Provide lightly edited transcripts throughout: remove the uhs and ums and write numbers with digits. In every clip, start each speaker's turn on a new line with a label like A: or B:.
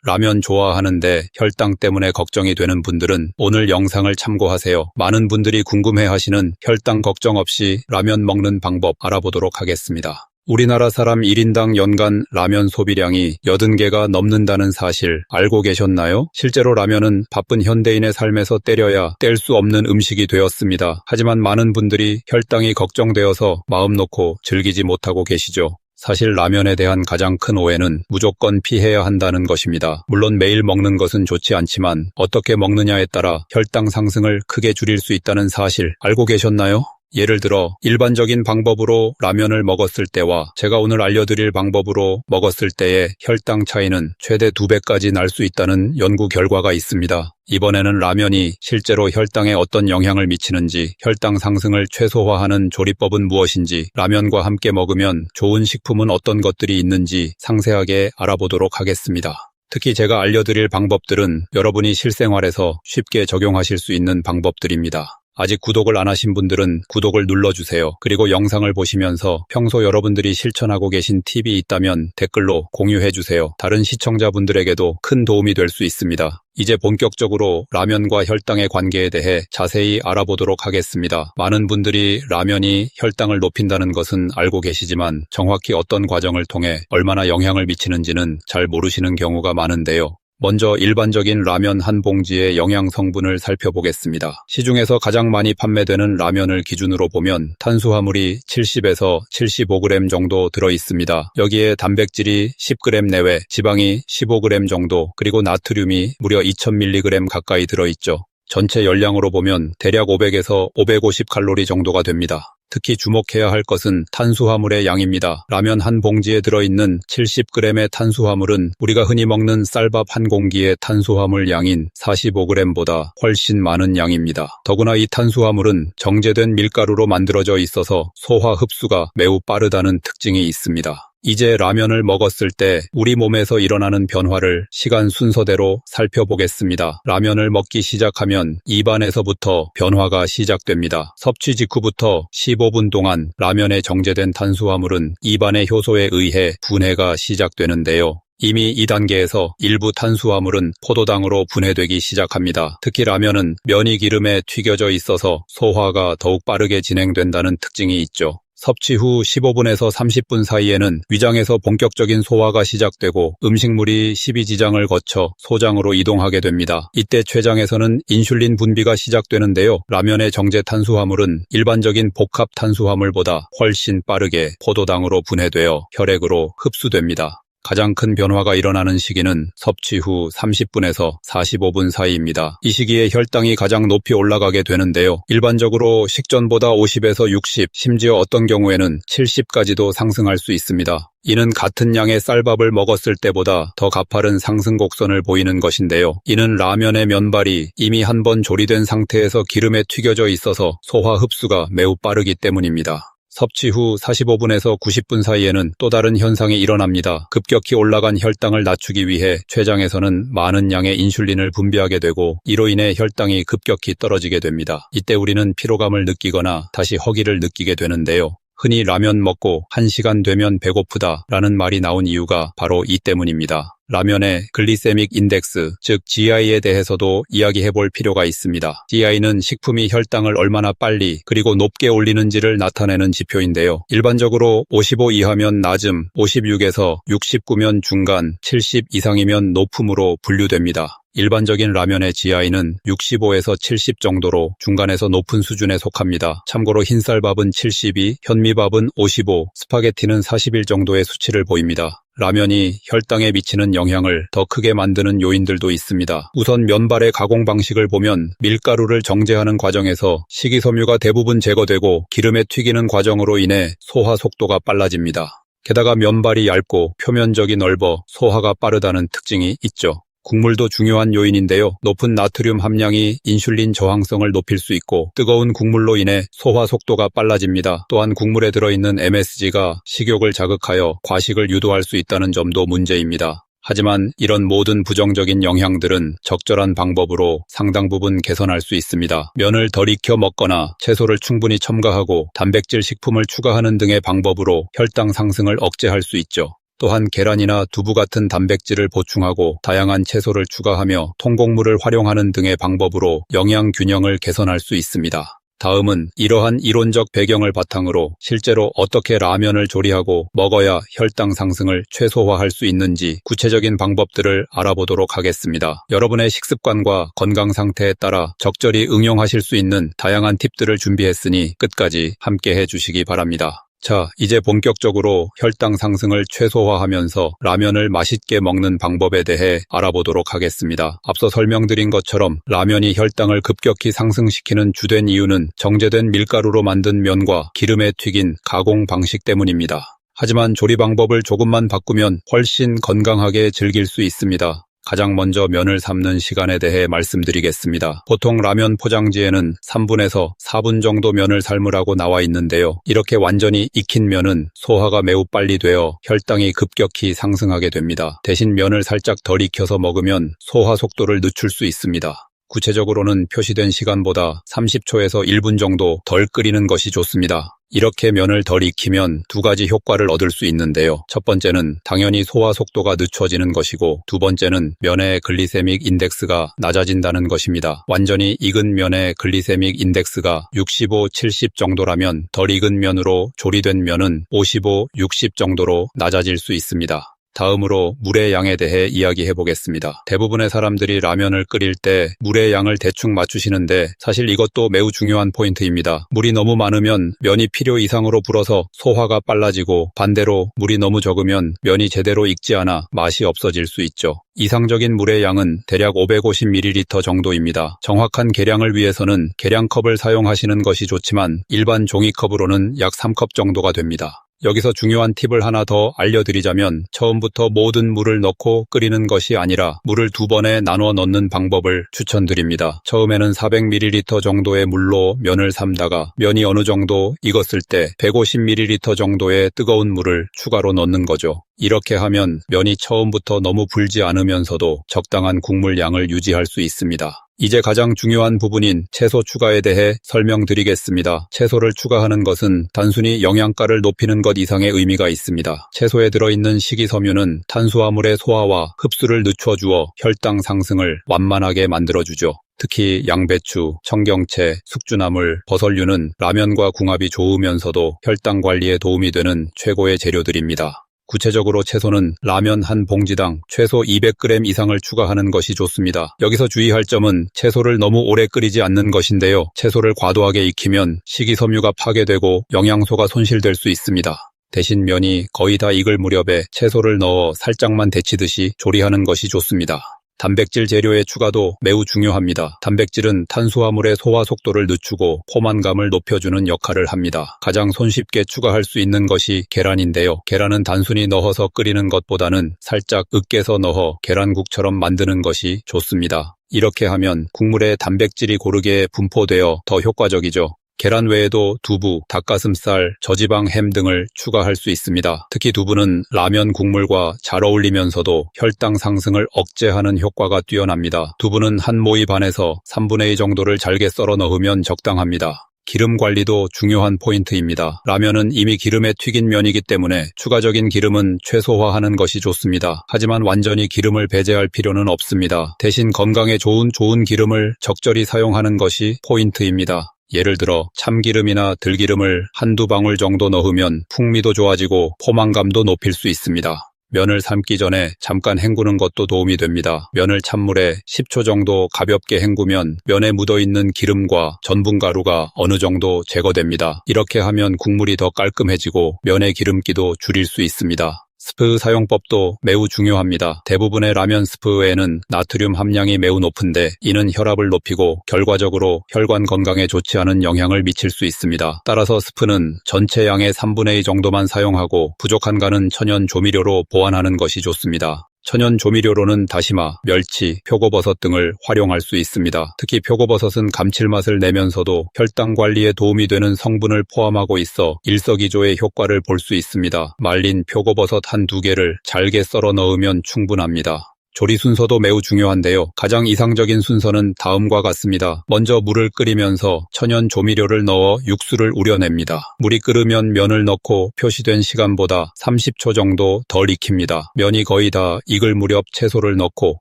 A: 라면 좋아하는데 혈당 때문에 걱정이 되는 분들은 오늘 영상을 참고하세요. 많은 분들이 궁금해하시는 혈당 걱정 없이 라면 먹는 방법 알아보도록 하겠습니다. 우리나라 사람 1인당 연간 라면 소비량이 80개가 넘는다는 사실 알고 계셨나요? 실제로 라면은 바쁜 현대인의 삶에서 때려야 뗄 수 없는 음식이 되었습니다. 하지만 많은 분들이 혈당이 걱정되어서 마음 놓고 즐기지 못하고 계시죠. 사실 라면에 대한 가장 큰 오해는 무조건 피해야 한다는 것입니다. 물론 매일 먹는 것은 좋지 않지만 어떻게 먹느냐에 따라 혈당 상승을 크게 줄일 수 있다는 사실 알고 계셨나요? 예를 들어 일반적인 방법으로 라면을 먹었을 때와 제가 오늘 알려드릴 방법으로 먹었을 때의 혈당 차이는 최대 2배까지 날 수 있다는 연구 결과가 있습니다. 이번에는 라면이 실제로 혈당에 어떤 영향을 미치는지, 혈당 상승을 최소화하는 조리법은 무엇인지, 라면과 함께 먹으면 좋은 식품은 어떤 것들이 있는지 상세하게 알아보도록 하겠습니다. 특히 제가 알려드릴 방법들은 여러분이 실생활에서 쉽게 적용하실 수 있는 방법들입니다. 아직 구독을 안 하신 분들은 구독을 눌러주세요. 그리고 영상을 보시면서 평소 여러분들이 실천하고 계신 팁이 있다면 댓글로 공유해주세요. 다른 시청자분들에게도 큰 도움이 될 수 있습니다. 이제 본격적으로 라면과 혈당의 관계에 대해 자세히 알아보도록 하겠습니다. 많은 분들이 라면이 혈당을 높인다는 것은 알고 계시지만 정확히 어떤 과정을 통해 얼마나 영향을 미치는지는 잘 모르시는 경우가 많은데요. 먼저 일반적인 라면 한 봉지의 영양 성분을 살펴보겠습니다. 시중에서 가장 많이 판매되는 라면을 기준으로 보면 탄수화물이 70에서 75g 정도 들어있습니다. 여기에 단백질이 10g 내외, 지방이 15g 정도, 그리고 나트륨이 무려 2000mg 가까이 들어있죠. 전체 열량으로 보면 대략 500에서 550칼로리 정도가 됩니다. 특히 주목해야 할 것은 탄수화물의 양입니다. 라면 한 봉지에 들어있는 70g의 탄수화물은 우리가 흔히 먹는 쌀밥 한 공기의 탄수화물 양인 45g보다 훨씬 많은 양입니다. 더구나 이 탄수화물은 정제된 밀가루로 만들어져 있어서 소화 흡수가 매우 빠르다는 특징이 있습니다. 이제 라면을 먹었을 때 우리 몸에서 일어나는 변화를 시간 순서대로 살펴보겠습니다. 라면을 먹기 시작하면 입안에서부터 변화가 시작됩니다. 섭취 직후부터 15분 동안 라면에 정제된 탄수화물은 입안의 효소에 의해 분해가 시작되는데요. 이미 이 단계에서 일부 탄수화물은 포도당으로 분해되기 시작합니다. 특히 라면은 면이 기름에 튀겨져 있어서 소화가 더욱 빠르게 진행된다는 특징이 있죠. 섭취 후 15분에서 30분 사이에는 위장에서 본격적인 소화가 시작되고 음식물이 십이지장을 거쳐 소장으로 이동하게 됩니다. 이때 췌장에서는 인슐린 분비가 시작되는데요. 라면의 정제 탄수화물은 일반적인 복합 탄수화물보다 훨씬 빠르게 포도당으로 분해되어 혈액으로 흡수됩니다. 가장 큰 변화가 일어나는 시기는 섭취 후 30분에서 45분 사이입니다. 이 시기에 혈당이 가장 높이 올라가게 되는데요. 일반적으로 식전보다 50에서 60, 심지어 어떤 경우에는 70까지도 상승할 수 있습니다. 이는 같은 양의 쌀밥을 먹었을 때보다 더 가파른 상승 곡선을 보이는 것인데요. 이는 라면의 면발이 이미 한 번 조리된 상태에서 기름에 튀겨져 있어서 소화 흡수가 매우 빠르기 때문입니다. 섭취 후 45분에서 90분 사이에는 또 다른 현상이 일어납니다. 급격히 올라간 혈당을 낮추기 위해 췌장에서는 많은 양의 인슐린을 분비하게 되고 이로 인해 혈당이 급격히 떨어지게 됩니다. 이때 우리는 피로감을 느끼거나 다시 허기를 느끼게 되는데요. 흔히 라면 먹고 1시간 되면 배고프다 라는 말이 나온 이유가 바로 이 때문입니다. 라면의 글리세믹 인덱스, 즉 GI에 대해서도 이야기해 볼 필요가 있습니다. GI는 식품이 혈당을 얼마나 빨리 그리고 높게 올리는지를 나타내는 지표인데요. 일반적으로 55 이하면 낮음, 56에서 69면 중간, 70 이상이면 높음으로 분류됩니다. 일반적인 라면의 GI는 65에서 70 정도로 중간에서 높은 수준에 속합니다. 참고로 흰쌀밥은 72, 현미밥은 55, 스파게티는 41 정도의 수치를 보입니다. 라면이 혈당에 미치는 영향을 더 크게 만드는 요인들도 있습니다. 우선 면발의 가공 방식을 보면 밀가루를 정제하는 과정에서 식이섬유가 대부분 제거되고 기름에 튀기는 과정으로 인해 소화 속도가 빨라집니다. 게다가 면발이 얇고 표면적이 넓어 소화가 빠르다는 특징이 있죠. 국물도 중요한 요인인데요. 높은 나트륨 함량이 인슐린 저항성을 높일 수 있고 뜨거운 국물로 인해 소화 속도가 빨라집니다. 또한 국물에 들어있는 MSG가 식욕을 자극하여 과식을 유도할 수 있다는 점도 문제입니다. 하지만 이런 모든 부정적인 영향들은 적절한 방법으로 상당 부분 개선할 수 있습니다. 면을 덜 익혀 먹거나 채소를 충분히 첨가하고 단백질 식품을 추가하는 등의 방법으로 혈당 상승을 억제할 수 있죠. 또한 계란이나 두부 같은 단백질을 보충하고 다양한 채소를 추가하며 통곡물을 활용하는 등의 방법으로 영양 균형을 개선할 수 있습니다. 다음은 이러한 이론적 배경을 바탕으로 실제로 어떻게 라면을 조리하고 먹어야 혈당 상승을 최소화할 수 있는지 구체적인 방법들을 알아보도록 하겠습니다. 여러분의 식습관과 건강 상태에 따라 적절히 응용하실 수 있는 다양한 팁들을 준비했으니 끝까지 함께 해주시기 바랍니다. 자, 이제 본격적으로 혈당 상승을 최소화하면서 라면을 맛있게 먹는 방법에 대해 알아보도록 하겠습니다. 앞서 설명드린 것처럼 라면이 혈당을 급격히 상승시키는 주된 이유는 정제된 밀가루로 만든 면과 기름에 튀긴 가공 방식 때문입니다. 하지만 조리 방법을 조금만 바꾸면 훨씬 건강하게 즐길 수 있습니다. 가장 먼저 면을 삶는 시간에 대해 말씀드리겠습니다. 보통 라면 포장지에는 3분에서 4분 정도 면을 삶으라고 나와 있는데요. 이렇게 완전히 익힌 면은 소화가 매우 빨리 되어 혈당이 급격히 상승하게 됩니다. 대신 면을 살짝 덜 익혀서 먹으면 소화 속도를 늦출 수 있습니다. 구체적으로는 표시된 시간보다 30초에서 1분 정도 덜 끓이는 것이 좋습니다. 이렇게 면을 덜 익히면 두 가지 효과를 얻을 수 있는데요. 첫 번째는 당연히 소화 속도가 늦춰지는 것이고 두 번째는 면의 글리세믹 인덱스가 낮아진다는 것입니다. 완전히 익은 면의 글리세믹 인덱스가 65, 70 정도라면 덜 익은 면으로 조리된 면은 55, 60 정도로 낮아질 수 있습니다. 다음으로 물의 양에 대해 이야기해 보겠습니다. 대부분의 사람들이 라면을 끓일 때 물의 양을 대충 맞추시는데 사실 이것도 매우 중요한 포인트입니다. 물이 너무 많으면 면이 필요 이상으로 불어서 소화가 빨라지고 반대로 물이 너무 적으면 면이 제대로 익지 않아 맛이 없어질 수 있죠. 이상적인 물의 양은 대략 550ml 정도입니다. 정확한 계량을 위해서는 계량컵을 사용하시는 것이 좋지만 일반 종이컵으로는 약 3컵 정도가 됩니다. 여기서 중요한 팁을 하나 더 알려드리자면 처음부터 모든 물을 넣고 끓이는 것이 아니라 물을 2번에 나눠 넣는 방법을 추천드립니다. 처음에는 400ml 정도의 물로 면을 삶다가 면이 어느 정도 익었을 때 150ml 정도의 뜨거운 물을 추가로 넣는 거죠. 이렇게 하면 면이 처음부터 너무 불지 않으면서도 적당한 국물 양을 유지할 수 있습니다. 이제 가장 중요한 부분인 채소 추가에 대해 설명드리겠습니다. 채소를 추가하는 것은 단순히 영양가를 높이는 것 이상의 의미가 있습니다. 채소에 들어있는 식이섬유는 탄수화물의 소화와 흡수를 늦춰주어 혈당 상승을 완만하게 만들어주죠. 특히 양배추, 청경채, 숙주나물, 버섯류는 라면과 궁합이 좋으면서도 혈당 관리에 도움이 되는 최고의 재료들입니다. 구체적으로 채소는 라면 한 봉지당 최소 200g 이상을 추가하는 것이 좋습니다. 여기서 주의할 점은 채소를 너무 오래 끓이지 않는 것인데요. 채소를 과도하게 익히면 식이섬유가 파괴되고 영양소가 손실될 수 있습니다. 대신 면이 거의 다 익을 무렵에 채소를 넣어 살짝만 데치듯이 조리하는 것이 좋습니다. 단백질 재료의 추가도 매우 중요합니다. 단백질은 탄수화물의 소화 속도를 늦추고 포만감을 높여주는 역할을 합니다. 가장 손쉽게 추가할 수 있는 것이 계란인데요. 계란은 단순히 넣어서 끓이는 것보다는 살짝 으깨서 넣어 계란국처럼 만드는 것이 좋습니다. 이렇게 하면 국물에 단백질이 고르게 분포되어 더 효과적이죠. 계란 외에도 두부, 닭가슴살, 저지방 햄 등을 추가할 수 있습니다. 특히 두부는 라면 국물과 잘 어울리면서도 혈당 상승을 억제하는 효과가 뛰어납니다. 두부는 한 모이 반에서 3분의 2 정도를 잘게 썰어 넣으면 적당합니다. 기름 관리도 중요한 포인트입니다. 라면은 이미 기름에 튀긴 면이기 때문에 추가적인 기름은 최소화하는 것이 좋습니다. 하지만 완전히 기름을 배제할 필요는 없습니다. 대신 건강에 좋은 기름을 적절히 사용하는 것이 포인트입니다. 예를 들어 참기름이나 들기름을 한두 방울 정도 넣으면 풍미도 좋아지고 포만감도 높일 수 있습니다. 면을 삶기 전에 잠깐 헹구는 것도 도움이 됩니다. 면을 찬물에 10초 정도 가볍게 헹구면 면에 묻어있는 기름과 전분가루가 어느 정도 제거됩니다. 이렇게 하면 국물이 더 깔끔해지고 면의 기름기도 줄일 수 있습니다. 스프 사용법도 매우 중요합니다. 대부분의 라면 스프에는 나트륨 함량이 매우 높은데 이는 혈압을 높이고 결과적으로 혈관 건강에 좋지 않은 영향을 미칠 수 있습니다. 따라서 스프는 전체 양의 3분의 2 정도만 사용하고 부족한 간은 천연 조미료로 보완하는 것이 좋습니다. 천연 조미료로는 다시마, 멸치, 표고버섯 등을 활용할 수 있습니다. 특히 표고버섯은 감칠맛을 내면서도 혈당 관리에 도움이 되는 성분을 포함하고 있어 일석이조의 효과를 볼 수 있습니다. 말린 표고버섯 한두 개를 잘게 썰어 넣으면 충분합니다. 조리 순서도 매우 중요한데요. 가장 이상적인 순서는 다음과 같습니다. 먼저 물을 끓이면서 천연 조미료를 넣어 육수를 우려냅니다. 물이 끓으면 면을 넣고 표시된 시간보다 30초 정도 덜 익힙니다. 면이 거의 다 익을 무렵 채소를 넣고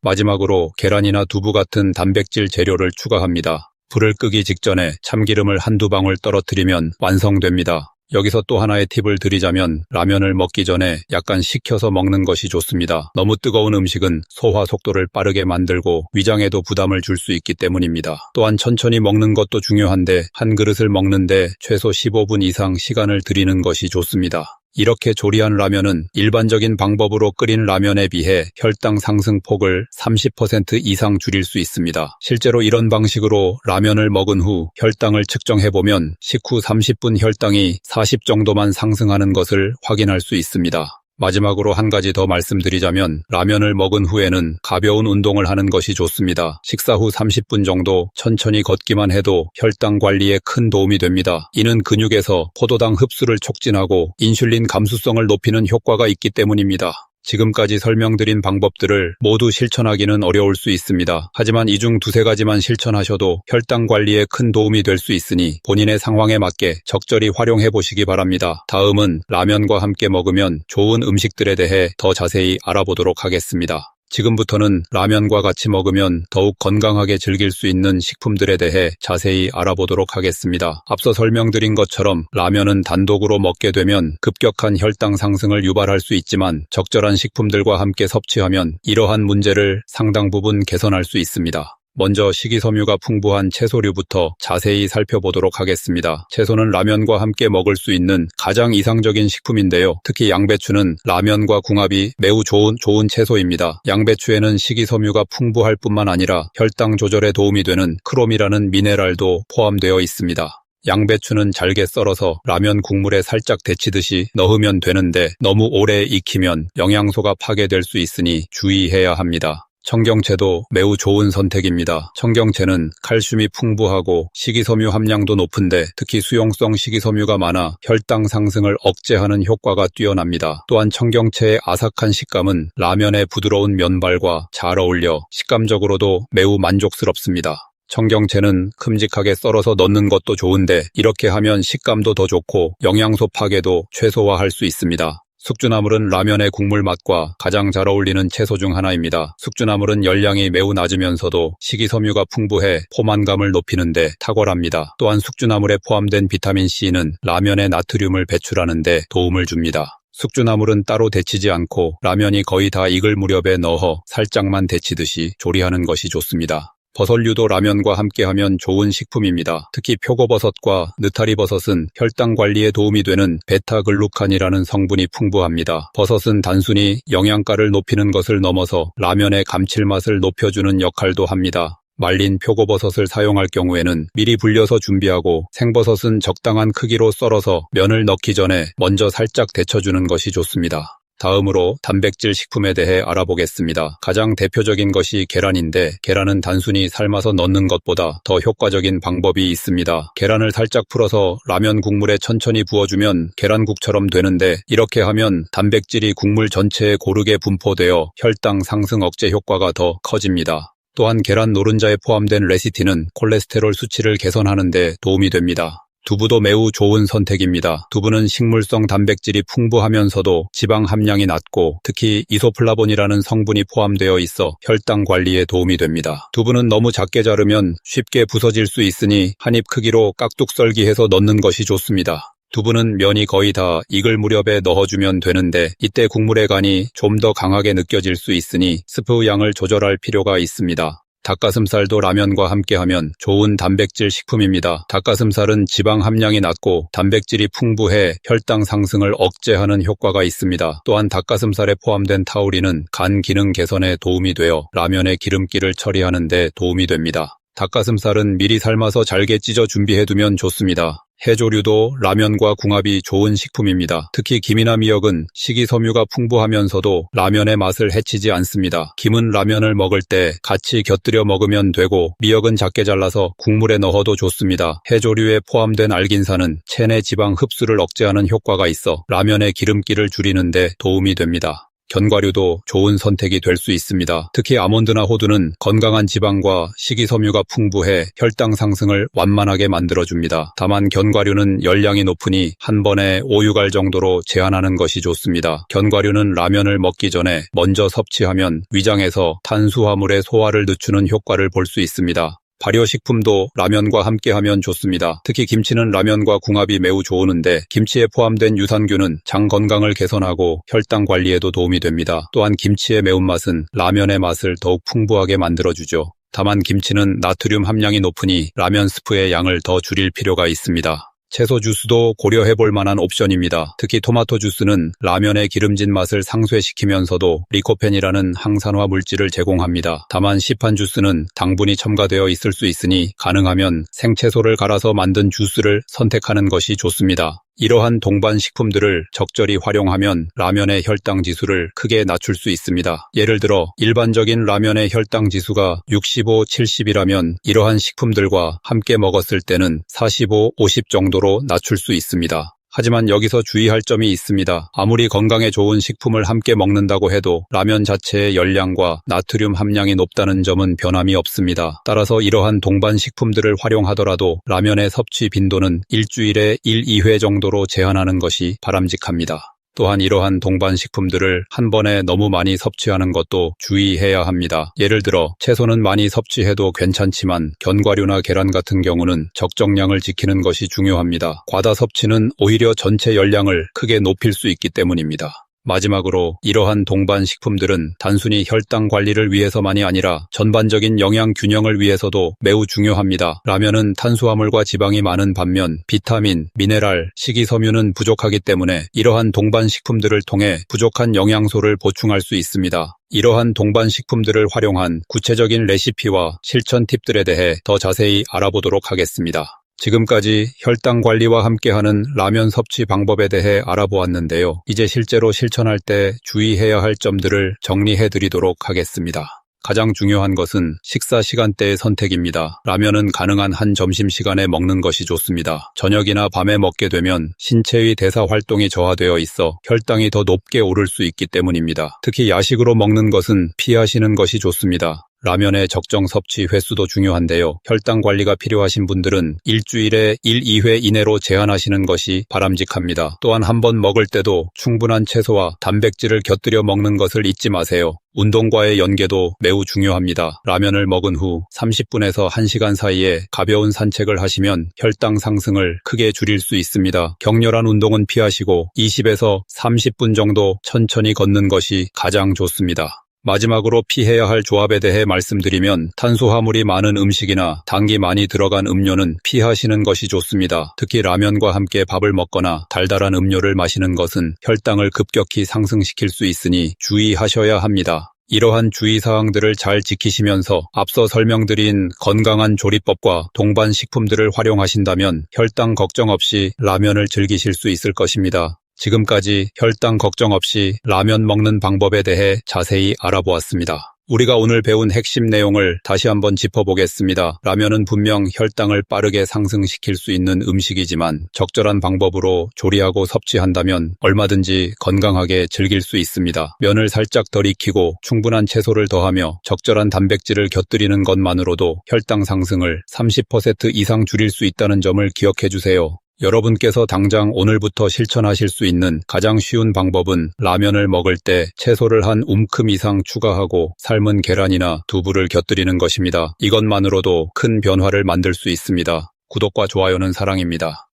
A: 마지막으로 계란이나 두부 같은 단백질 재료를 추가합니다. 불을 끄기 직전에 참기름을 한두 방울 떨어뜨리면 완성됩니다. 여기서 또 하나의 팁을 드리자면 라면을 먹기 전에 약간 식혀서 먹는 것이 좋습니다. 너무 뜨거운 음식은 소화 속도를 빠르게 만들고 위장에도 부담을 줄 수 있기 때문입니다. 또한 천천히 먹는 것도 중요한데 한 그릇을 먹는데 최소 15분 이상 시간을 들이는 것이 좋습니다. 이렇게 조리한 라면은 일반적인 방법으로 끓인 라면에 비해 혈당 상승 폭을 30% 이상 줄일 수 있습니다. 실제로 이런 방식으로 라면을 먹은 후 혈당을 측정해보면 식후 30분 혈당이 40 정도만 상승하는 것을 확인할 수 있습니다. 마지막으로 한 가지 더 말씀드리자면 라면을 먹은 후에는 가벼운 운동을 하는 것이 좋습니다. 식사 후 30분 정도 천천히 걷기만 해도 혈당 관리에 큰 도움이 됩니다. 이는 근육에서 포도당 흡수를 촉진하고 인슐린 감수성을 높이는 효과가 있기 때문입니다. 지금까지 설명드린 방법들을 모두 실천하기는 어려울 수 있습니다. 하지만 이 중 두세 가지만 실천하셔도 혈당 관리에 큰 도움이 될 수 있으니 본인의 상황에 맞게 적절히 활용해 보시기 바랍니다. 다음은 라면과 함께 먹으면 좋은 음식들에 대해 더 자세히 알아보도록 하겠습니다. 지금부터는 라면과 같이 먹으면 더욱 건강하게 즐길 수 있는 식품들에 대해 자세히 알아보도록 하겠습니다. 앞서 설명드린 것처럼 라면은 단독으로 먹게 되면 급격한 혈당 상승을 유발할 수 있지만 적절한 식품들과 함께 섭취하면 이러한 문제를 상당 부분 개선할 수 있습니다. 먼저 식이섬유가 풍부한 채소류부터 자세히 살펴보도록 하겠습니다. 채소는 라면과 함께 먹을 수 있는 가장 이상적인 식품인데요. 특히 양배추는 라면과 궁합이 매우 좋은 채소입니다. 양배추에는 식이섬유가 풍부할 뿐만 아니라 혈당 조절에 도움이 되는 크롬이라는 미네랄도 포함되어 있습니다. 양배추는 잘게 썰어서 라면 국물에 살짝 데치듯이 넣으면 되는데 너무 오래 익히면 영양소가 파괴될 수 있으니 주의해야 합니다. 청경채도 매우 좋은 선택입니다. 청경채는 칼슘이 풍부하고 식이섬유 함량도 높은데 특히 수용성 식이섬유가 많아 혈당 상승을 억제하는 효과가 뛰어납니다. 또한 청경채의 아삭한 식감은 라면의 부드러운 면발과 잘 어울려 식감적으로도 매우 만족스럽습니다. 청경채는 큼직하게 썰어서 넣는 것도 좋은데 이렇게 하면 식감도 더 좋고 영양소 파괴도 최소화할 수 있습니다. 숙주나물은 라면의 국물 맛과 가장 잘 어울리는 채소 중 하나입니다. 숙주나물은 열량이 매우 낮으면서도 식이섬유가 풍부해 포만감을 높이는 데 탁월합니다. 또한 숙주나물에 포함된 비타민C는 라면의 나트륨을 배출하는 데 도움을 줍니다. 숙주나물은 따로 데치지 않고 라면이 거의 다 익을 무렵에 넣어 살짝만 데치듯이 조리하는 것이 좋습니다. 버섯류도 라면과 함께하면 좋은 식품입니다. 특히 표고버섯과 느타리버섯은 혈당 관리에 도움이 되는 베타글루칸이라는 성분이 풍부합니다. 버섯은 단순히 영양가를 높이는 것을 넘어서 라면의 감칠맛을 높여주는 역할도 합니다. 말린 표고버섯을 사용할 경우에는 미리 불려서 준비하고 생버섯은 적당한 크기로 썰어서 면을 넣기 전에 먼저 살짝 데쳐주는 것이 좋습니다. 다음으로 단백질 식품에 대해 알아보겠습니다. 가장 대표적인 것이 계란인데 계란은 단순히 삶아서 넣는 것보다 더 효과적인 방법이 있습니다. 계란을 살짝 풀어서 라면 국물에 천천히 부어주면 계란국처럼 되는데 이렇게 하면 단백질이 국물 전체에 고르게 분포되어 혈당 상승 억제 효과가 더 커집니다. 또한 계란 노른자에 포함된 레시틴은 콜레스테롤 수치를 개선하는 데 도움이 됩니다. 두부도 매우 좋은 선택입니다. 두부는 식물성 단백질이 풍부하면서도 지방 함량이 낮고 특히 이소플라본이라는 성분이 포함되어 있어 혈당 관리에 도움이 됩니다. 두부는 너무 작게 자르면 쉽게 부서질 수 있으니 한 입 크기로 깍둑 썰기해서 넣는 것이 좋습니다. 두부는 면이 거의 다 익을 무렵에 넣어주면 되는데 이때 국물의 간이 좀 더 강하게 느껴질 수 있으니 스프 양을 조절할 필요가 있습니다. 닭가슴살도 라면과 함께하면 좋은 단백질 식품입니다. 닭가슴살은 지방 함량이 낮고 단백질이 풍부해 혈당 상승을 억제하는 효과가 있습니다. 또한 닭가슴살에 포함된 타우린은 간 기능 개선에 도움이 되어 라면의 기름기를 처리하는 데 도움이 됩니다. 닭가슴살은 미리 삶아서 잘게 찢어 준비해두면 좋습니다. 해조류도 라면과 궁합이 좋은 식품입니다. 특히 김이나 미역은 식이섬유가 풍부하면서도 라면의 맛을 해치지 않습니다. 김은 라면을 먹을 때 같이 곁들여 먹으면 되고 미역은 작게 잘라서 국물에 넣어도 좋습니다. 해조류에 포함된 알긴산은 체내 지방 흡수를 억제하는 효과가 있어 라면의 기름기를 줄이는 데 도움이 됩니다. 견과류도 좋은 선택이 될 수 있습니다. 특히 아몬드나 호두는 건강한 지방과 식이섬유가 풍부해 혈당 상승을 완만하게 만들어줍니다. 다만 견과류는 열량이 높으니 한 번에 5-6알 정도로 제한하는 것이 좋습니다. 견과류는 라면을 먹기 전에 먼저 섭취하면 위장에서 탄수화물의 소화를 늦추는 효과를 볼 수 있습니다. 발효식품도 라면과 함께하면 좋습니다. 특히 김치는 라면과 궁합이 매우 좋으는데 김치에 포함된 유산균은 장 건강을 개선하고 혈당 관리에도 도움이 됩니다. 또한 김치의 매운맛은 라면의 맛을 더욱 풍부하게 만들어주죠. 다만 김치는 나트륨 함량이 높으니 라면 스프의 양을 더 줄일 필요가 있습니다. 채소 주스도 고려해볼 만한 옵션입니다. 특히 토마토 주스는 라면의 기름진 맛을 상쇄시키면서도 리코펜이라는 항산화 물질을 제공합니다. 다만 시판 주스는 당분이 첨가되어 있을 수 있으니 가능하면 생채소를 갈아서 만든 주스를 선택하는 것이 좋습니다. 이러한 동반 식품들을 적절히 활용하면 라면의 혈당 지수를 크게 낮출 수 있습니다. 예를 들어 일반적인 라면의 혈당 지수가 65, 70이라면 이러한 식품들과 함께 먹었을 때는 45, 50 정도로 낮출 수 있습니다. 하지만 여기서 주의할 점이 있습니다. 아무리 건강에 좋은 식품을 함께 먹는다고 해도 라면 자체의 열량과 나트륨 함량이 높다는 점은 변함이 없습니다. 따라서 이러한 동반 식품들을 활용하더라도 라면의 섭취 빈도는 일주일에 1, 2회 정도로 제한하는 것이 바람직합니다. 또한 이러한 동반 식품들을 한 번에 너무 많이 섭취하는 것도 주의해야 합니다. 예를 들어 채소는 많이 섭취해도 괜찮지만 견과류나 계란 같은 경우는 적정량을 지키는 것이 중요합니다. 과다 섭취는 오히려 전체 열량을 크게 높일 수 있기 때문입니다. 마지막으로 이러한 동반 식품들은 단순히 혈당 관리를 위해서만이 아니라 전반적인 영양 균형을 위해서도 매우 중요합니다. 라면은 탄수화물과 지방이 많은 반면 비타민, 미네랄, 식이섬유는 부족하기 때문에 이러한 동반 식품들을 통해 부족한 영양소를 보충할 수 있습니다. 이러한 동반 식품들을 활용한 구체적인 레시피와 실천 팁들에 대해 더 자세히 알아보도록 하겠습니다. 지금까지 혈당 관리와 함께하는 라면 섭취 방법에 대해 알아보았는데요. 이제 실제로 실천할 때 주의해야 할 점들을 정리해 드리도록 하겠습니다. 가장 중요한 것은 식사 시간대의 선택입니다. 라면은 가능한 한 점심시간에 먹는 것이 좋습니다. 저녁이나 밤에 먹게 되면 신체의 대사 활동이 저하되어 있어 혈당이 더 높게 오를 수 있기 때문입니다. 특히 야식으로 먹는 것은 피하시는 것이 좋습니다. 라면의 적정 섭취 횟수도 중요한데요. 혈당 관리가 필요하신 분들은 일주일에 1, 2회 이내로 제한하시는 것이 바람직합니다. 또한 한 번 먹을 때도 충분한 채소와 단백질을 곁들여 먹는 것을 잊지 마세요. 운동과의 연계도 매우 중요합니다. 라면을 먹은 후 30분에서 1시간 사이에 가벼운 산책을 하시면 혈당 상승을 크게 줄일 수 있습니다. 격렬한 운동은 피하시고 20에서 30분 정도 천천히 걷는 것이 가장 좋습니다. 마지막으로 피해야 할 조합에 대해 말씀드리면 탄수화물이 많은 음식이나 당이 많이 들어간 음료는 피하시는 것이 좋습니다. 특히 라면과 함께 밥을 먹거나 달달한 음료를 마시는 것은 혈당을 급격히 상승시킬 수 있으니 주의하셔야 합니다. 이러한 주의사항들을 잘 지키시면서 앞서 설명드린 건강한 조리법과 동반 식품들을 활용하신다면 혈당 걱정 없이 라면을 즐기실 수 있을 것입니다. 지금까지 혈당 걱정 없이 라면 먹는 방법에 대해 자세히 알아보았습니다. 우리가 오늘 배운 핵심 내용을 다시 한번 짚어보겠습니다. 라면은 분명 혈당을 빠르게 상승시킬 수 있는 음식이지만 적절한 방법으로 조리하고 섭취한다면 얼마든지 건강하게 즐길 수 있습니다. 면을 살짝 덜 익히고 충분한 채소를 더하며 적절한 단백질을 곁들이는 것만으로도 혈당 상승을 30% 이상 줄일 수 있다는 점을 기억해 주세요. 여러분께서 당장 오늘부터 실천하실 수 있는 가장 쉬운 방법은 라면을 먹을 때 채소를 한 움큼 이상 추가하고 삶은 계란이나 두부를 곁들이는 것입니다. 이것만으로도 큰 변화를 만들 수 있습니다. 구독과 좋아요는 사랑입니다.